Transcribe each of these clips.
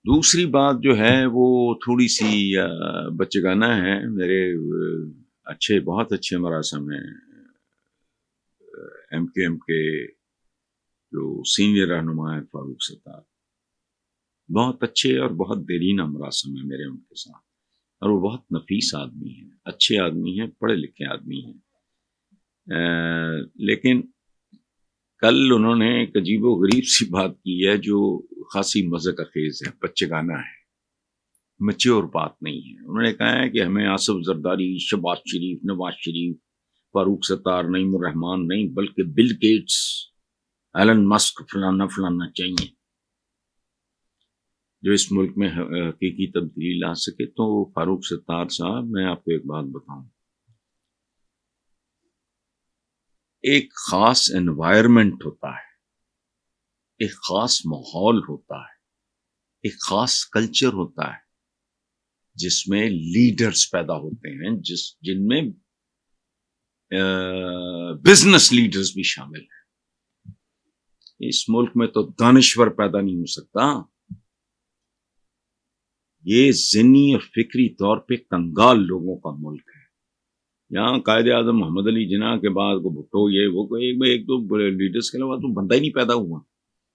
دوسری بات جو ہے وہ تھوڑی سی بچگانہ ہے. میرے بہت اچھے مراسم ہیں. ایم کے جو سینئر رہنما ہیں فاروق ستار، بہت اچھے اور بہت دیرینہ مراسم ہیں میرے ان کے ساتھ، اور وہ بہت نفیس آدمی ہیں، اچھے آدمی ہیں، پڑھے لکھے آدمی ہیں. لیکن کل انہوں نے ایک عجیب و غریب سی بات کی ہے جو خاصی مذاق خیز ہے، بچگانہ ہے، میچور بات نہیں ہے. انہوں نے کہا ہے کہ ہمیں آصف زرداری، شہباز شریف، نواز شریف، فاروق ستار، نعیم الرحمان نہیں بلکہ بل گیٹس، ایلن مسک، فلانا فلانا چاہیے جو اس ملک میں حقیقی تبدیلی لا سکے. تو فاروق ستار صاحب، میں آپ کو ایک بات بتاؤں، ایک خاص انوائرمنٹ ہوتا ہے، ایک خاص ماحول ہوتا ہے، ایک خاص کلچر ہوتا ہے جس میں لیڈرز پیدا ہوتے ہیں، جن میں بزنس لیڈرز بھی شامل ہیں. اس ملک میں تو دانشور پیدا نہیں ہو سکتا. یہ ذہنی اور فکری طور پہ کنگال لوگوں کا ملک ہے. یہاں قائد اعظم محمد علی جناح کے بعد کو بھٹو، یہ وہ ایک دو لیڈرز کے علاوہ تو بندہ ہی نہیں پیدا ہوا.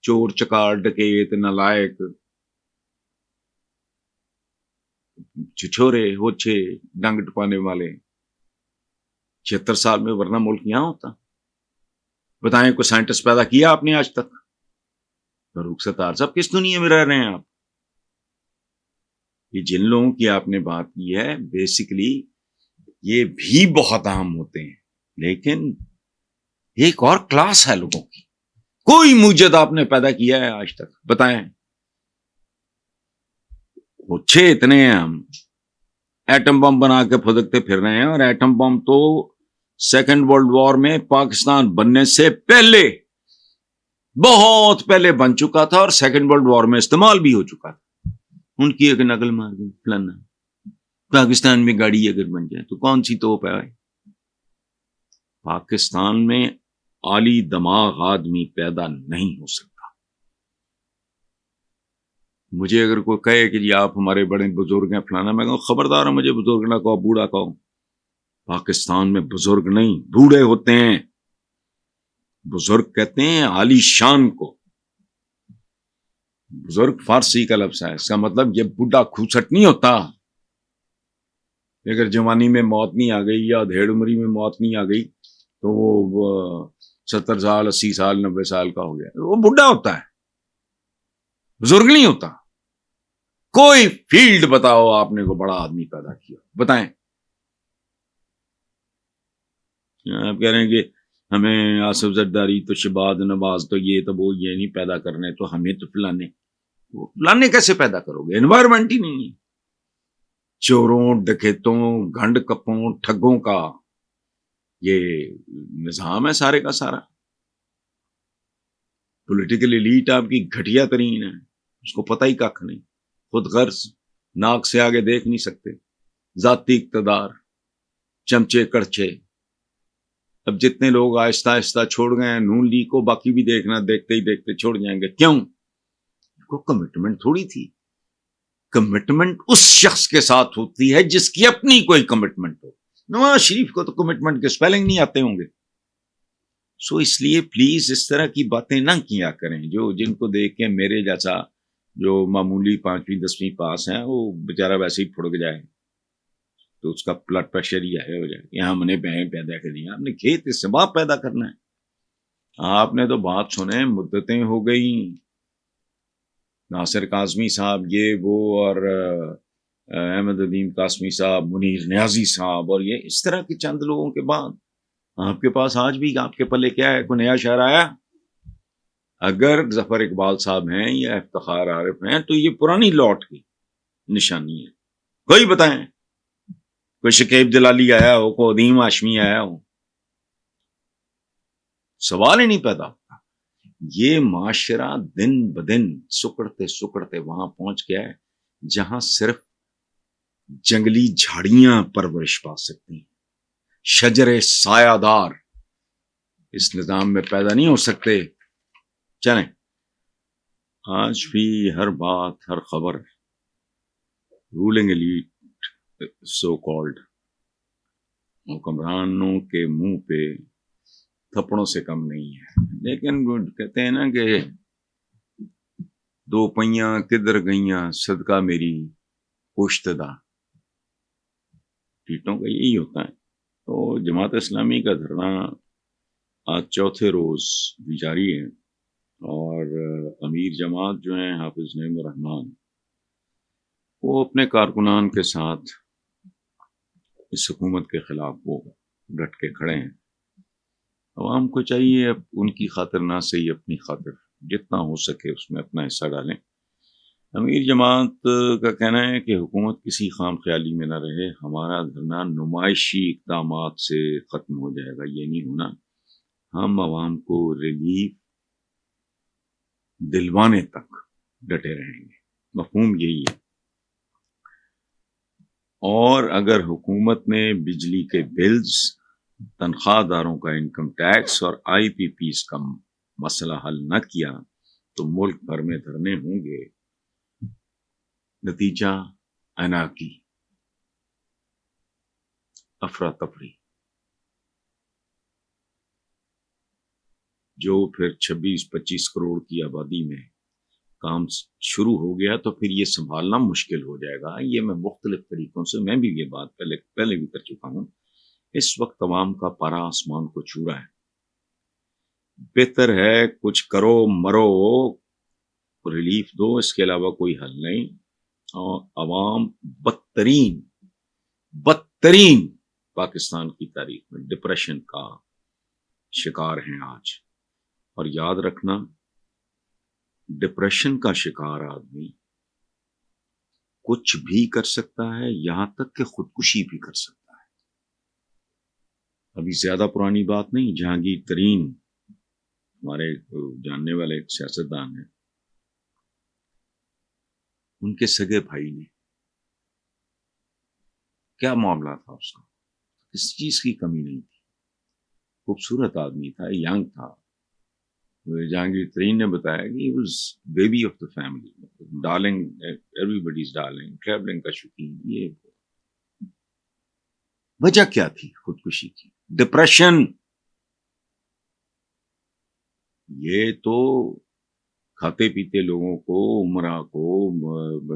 چور چکار ڈکیت نالائق چھچورے ہوچے ڈنگ ٹپانے والے 76 سال میں، ورنہ ملک یہاں ہوتا. بتائیں کوئی سائنٹسٹ پیدا کیا آپ نے آج تک؟ فاروق ستار صاحب کس دنیا میں رہ رہے ہیں آپ؟ یہ جن لوگوں کی آپ نے بات کی ہے بیسیکلی یہ بھی بہت عام ہوتے ہیں، لیکن ایک اور کلاس ہے لوگوں کی. کوئی موجد آپ نے پیدا کیا ہے آج تک؟ بتائیں. اچھے اتنے ہیں، ہم ایٹم بم بنا کے پھدکتے پھر رہے ہیں، اور ایٹم بم تو سیکنڈ ورلڈ وار میں پاکستان بننے سے پہلے، بہت پہلے بن چکا تھا، اور سیکنڈ ورلڈ وار میں استعمال بھی ہو چکا تھا. ان کی ایک نقل مار گئی فلانا. پاکستان میں گاڑی اگر بن جائے تو کون سی توپ ہے؟ پاکستان میں عالی دماغ آدمی پیدا نہیں ہو سکتا. مجھے اگر کوئی کہے کہ جی آپ ہمارے بڑے بزرگ ہیں فلانا، میں کہوں خبردار ہے، مجھے بزرگ نہ کہو، بوڑھا کہو. پاکستان میں بزرگ نہیں، بوڑھے ہوتے ہیں. بزرگ کہتے ہیں عالی شان کو. بزرگ فارسی کا لفظ ہے، اس کا مطلب یہ بوڑھا کھوسٹ نہیں ہوتا. اگر جوانی میں موت نہیں آ گئی یا دھیڑ عمری میں موت نہیں آ گئی تو وہ 70 سال 80 سال 90 سال کا ہو گیا، وہ بوڑھا ہوتا ہے، بزرگ نہیں ہوتا. کوئی فیلڈ بتاؤ آپ نے کو بڑا آدمی پیدا کیا، بتائیں. آپ کہہ رہے ہیں کہ ہمیں آصف زرداری تو شہباز نواز تو یہ تو وہ یہ نہیں پیدا کرنے، تو ہمیں تو فلانے کیسے پیدا کرو گے؟ انوائرمنٹ ہی نہیں ہے. چوروں ڈکیتوں گھنڈ کپوں ٹھگوں کا یہ نظام ہے سارے کا سارا. پولیٹیکل ایلیٹ آپ کی گھٹیا ترین ہے، اس کو پتہ ہی کھ نہیں، خود غرض، ناک سے آگے دیکھ نہیں سکتے، ذاتی اقتدار، چمچے کڑچے. اب جتنے لوگ آہستہ آہستہ چھوڑ گئے ہیں نون لیگ کو، باقی بھی دیکھنا دیکھتے ہی دیکھتے چھوڑ جائیں گے. کیوں؟ کو کمٹمنٹ تھوڑی تھی. کمٹمنٹ اس شخص کے ساتھ ہوتی ہے جس کی اپنی کوئی کمٹمنٹ ہو. نواز شریف کو تو کمٹمنٹ کے سپیلنگ نہیں آتے ہوں گے. سو اس لیے پلیز اس طرح کی باتیں نہ کیا کریں. جن کو دیکھ کے میرے جیسا جو معمولی 5ویں 10ویں پاس ہیں وہ بیچارہ ویسے ہی پھڑک جائے تو اس کا بلڈ پریشر ہی ہائی ہو جائے. یہاں ہم نے بہن پیدا کر دی، آپ نے کھیت سے باپ پیدا کرنا ہے. آپ نے تو بات سنے، مدتیں ہو گئی، ناصر قاسمی صاحب یہ وہ، اور احمد ندیم قاسمی صاحب، منیر نیازی صاحب، اور یہ اس طرح کے چند لوگوں کے بعد آپ کے پاس آج بھی آپ کے پلے کیا ہے؟ کوئی نیا شعر آیا؟ اگر ظفر اقبال صاحب ہیں یا افتخار عارف ہیں تو یہ پرانی لوٹ کی نشانی ہے. کوئی بتائیں، کوئی شکیب جلالی آیا ہو، کوئی ادیم ہاشمی آیا ہو؟ سوال ہی نہیں پیدا. یہ معاشرہ دن بدن سکڑتے سکڑتے وہاں پہنچ گیا ہے جہاں صرف جنگلی جھاڑیاں پرورش پا سکتی ہیں، شجر سایہ دار اس نظام میں پیدا نہیں ہو سکتے. چلیں آج بھی ہر بات، ہر خبر رولنگ ایلیٹ سو کالڈ حکمرانوں کے منہ پہ تھپڑوں سے کم نہیں ہے. لیکن وہ کہتے ہیں نا کہ دو پہیاں کدھر گئیاں صدقہ میری پوشتدہ، ٹیٹوں کا یہی ہوتا ہے. تو جماعت اسلامی کا دھرنا آج چوتھے روز بھی جاری ہے، اور امیر جماعت جو ہیں حافظ نعیم الرحمان، وہ اپنے کارکنان کے ساتھ اس حکومت کے خلاف وہ ڈٹ کے کھڑے ہیں. عوام کو چاہیے اب ان کی خاطر نہ صحیح اپنی خاطر جتنا ہو سکے اس میں اپنا حصہ ڈالیں. امیر جماعت کا کہنا ہے کہ حکومت کسی خام خیالی میں نہ رہے، ہمارا دھرنا نمائشی اقدامات سے ختم ہو جائے گا، یہ نہیں ہونا. ہم عوام کو ریلیف دلوانے تک ڈٹے رہیں گے، مفہوم یہی ہے. اور اگر حکومت نے بجلی کے بلز، تنخواہ داروں کا انکم ٹیکس اور آئی پی پیز کا مسئلہ حل نہ کیا تو ملک بھر میں دھرنے ہوں گے. نتیجہ انارکی، افراتفری، جو پھر 26-25 کروڑ کی آبادی میں کام شروع ہو گیا تو پھر یہ سنبھالنا مشکل ہو جائے گا. یہ میں مختلف طریقوں سے، میں بھی یہ بات پہلے بھی کر چکا ہوں. اس وقت عوام کا پارا آسمان کو چھو رہا ہے. بہتر ہے کچھ کرو مرو، ریلیف دو، اس کے علاوہ کوئی حل نہیں. اور عوام بدترین پاکستان کی تاریخ میں ڈپریشن کا شکار ہیں آج. اور یاد رکھنا، ڈپریشن کا شکار آدمی کچھ بھی کر سکتا ہے، یہاں تک کہ خودکشی بھی کر سکتا ہے. ابھی زیادہ پرانی بات نہیں، جہانگیر ترین ہمارے جاننے والے ایک سیاستدان ہیں، ان کے سگے بھائی نے، کیا معاملہ تھا اس کا، کسی چیز کی کمی نہیں تھی، خوبصورت آدمی تھا، ینگ تھا. جہانگیر ترین نے بتایا کہ he was baby of the family, darling, everybody's darling، travelling کا شوقین. یہ وجہ کیا تھی خودکشی کی؟ ڈپریشن. یہ تو کھاتے پیتے لوگوں کو، عمرہ کو،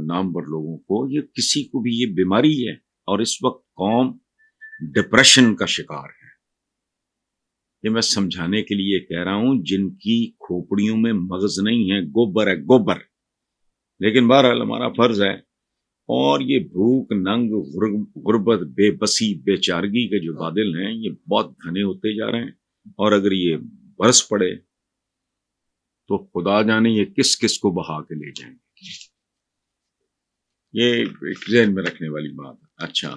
نامور لوگوں کو، یہ کسی کو بھی یہ بیماری ہے. اور اس وقت قوم ڈپریشن کا شکار ہے. یہ میں سمجھانے کے لیے کہہ رہا ہوں جن کی کھوپڑیوں میں مغز نہیں ہے، گوبر ہے گوبر. لیکن بہرحال ہمارا فرض ہے. اور یہ بھوک، ننگ، غربت، بے بسی، بے چارگی کے جو بادل ہیں یہ بہت گھنے ہوتے جا رہے ہیں. اور اگر یہ برس پڑے تو خدا جانے یہ کس کس کو بہا کے لے جائیں گے. یہ ایک ذہن میں رکھنے والی بات ہے. اچھا.